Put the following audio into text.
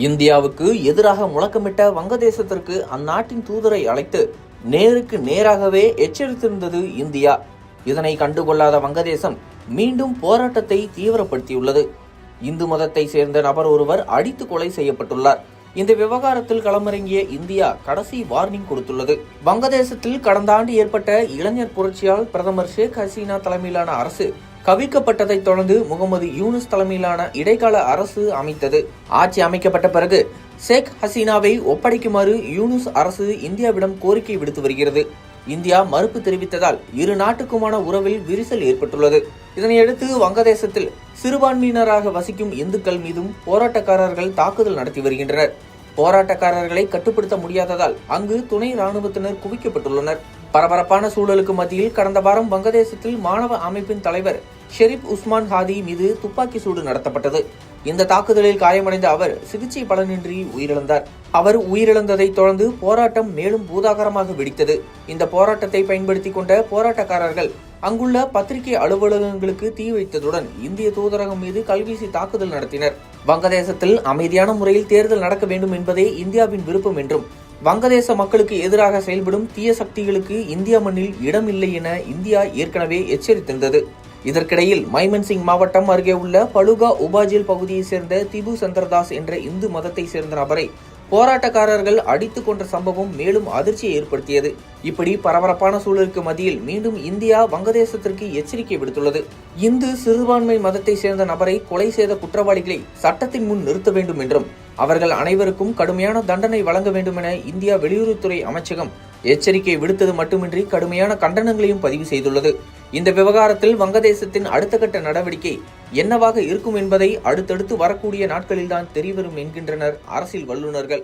இந்தியாவுக்கு எதிராக முழக்கமிட்ட வங்கதேசத்திற்கு அந்நாட்டின் தூதரை அழைத்து நேருக்கு நேராகவே எச்சரித்திருந்தது இந்தியா. இதனை கண்டுகொள்ளாத வங்கதேசம் மீண்டும் போராட்டத்தை தீவிரப்படுத்தியுள்ளது. இந்து மதத்தை சேர்ந்த நபர் ஒருவர் அடித்து கொலை செய்யப்பட்டுள்ளார். இந்த விவகாரத்தில் களமிறங்கிய இந்தியா கடைசி வார்னிங் கொடுத்துள்ளது. வங்கதேசத்தில் கடந்த ஆண்டு ஏற்பட்ட இளைஞர் புரட்சியால் பிரதமர் ஷேக் ஹசீனா தலைமையிலான அரசு கவிழ்க்கப்பட்டதைத் தொடர்ந்து முகமது யூனுஸ் தலைமையிலான இடைக்கால அரசு அமைத்தது. ஆட்சி அமைக்கப்பட்ட பிறகு ஷேக் ஹசீனாவை ஒப்படைக்குமாறு யூனுஸ் அரசு இந்தியாவிடம் கோரிக்கை விடுத்து வருகிறது. இந்தியா மறுப்பு தெரிவித்ததால் இரு நாட்டுக்குமான உறவில் விரிசல் ஏற்பட்டுள்ளது. இதனையடுத்து வங்கதேசத்தில் சிறுபான்மையினராக வசிக்கும் இந்துக்கள் மீதும் போராட்டக்காரர்கள் தாக்குதல் நடத்தி வருகின்றனர். போராட்டக்காரர்களை கட்டுப்படுத்த முடியாததால் அங்கு துணை ராணுவத்தினர் குவிக்கப்பட்டுள்ளனர். பரபரப்பான சூழலுக்கு மத்தியில் கடந்த வாரம் வங்கதேசத்தில் மாணவ அமைப்பின் தலைவர் ஷெரீப் உஸ்மான் ஹாதி மீது துப்பாக்கி சூடு நடத்தப்பட்டது. இந்த தாக்குதலில் காயமடைந்த அவர் சிகிச்சை பலனின்றி உயிரிழந்தார். அவர் உயிரிழந்ததை தொடர்ந்து போராட்டம் மேலும் பூதாகரமாக வெடித்தது. இந்த போராட்டத்தை பயன்படுத்திக் கொண்ட போராட்டக்காரர்கள் அங்குள்ள பத்திரிகை அலுவலகங்களுக்கு தீ வைத்ததுடன் இந்திய தூதரகம் மீது கல்வீசி தாக்குதல் நடத்தினர். வங்கதேசத்தில் அமைதியான முறையில் தேர்தல் நடக்க வேண்டும் என்பதே இந்தியாவின் விருப்பம் என்றும் வங்கதேச மக்களுக்கு எதிராக செயல்படும் தீய சக்திகளுக்கு இந்தியா மண்ணில் இடமில்லை என இந்தியா ஏற்கனவே எச்சரித்திருந்தது. இதற்கிடையில் மைமன்சிங் மாவட்டம் அருகே உள்ள பலுகா உபாஜில் பகுதியைச் சேர்ந்த திபு சந்திரதாஸ் என்ற இந்து மதத்தை சேர்ந்த நபரை போராட்டக்காரர்கள் அடித்துக் கொன்ற சம்பவம் மேலும் அதிர்ச்சியை ஏற்படுத்தியது. இப்படி பரபரப்பான சூழலுக்கு மத்தியில் மீண்டும் இந்தியா வங்கதேசத்திற்கு எச்சரிக்கை விடுத்துள்ளது. இந்து சிறுபான்மை மதத்தை சேர்ந்த நபரை கொலை செய்த குற்றவாளிகளை சட்டத்தின் முன் நிறுத்த வேண்டும் என்றும் அவர்கள் அனைவருக்கும் கடுமையான தண்டனை வழங்க வேண்டும் என இந்தியா வெளியுறவுத்துறை அமைச்சகம் எச்சரிக்கை விடுத்தது மட்டுமின்றி கடுமையான கண்டனங்களையும் பதிவு செய்துள்ளது. இந்த விவகாரத்தில் வங்கதேசத்தின் அடுத்த கட்ட நடவடிக்கை என்னவாக இருக்கும் என்பதை அடுத்தடுத்து வரக்கூடிய நாட்களில்தான் தெரியவரும் என்கின்றனர் அரசியல் வல்லுநர்கள்.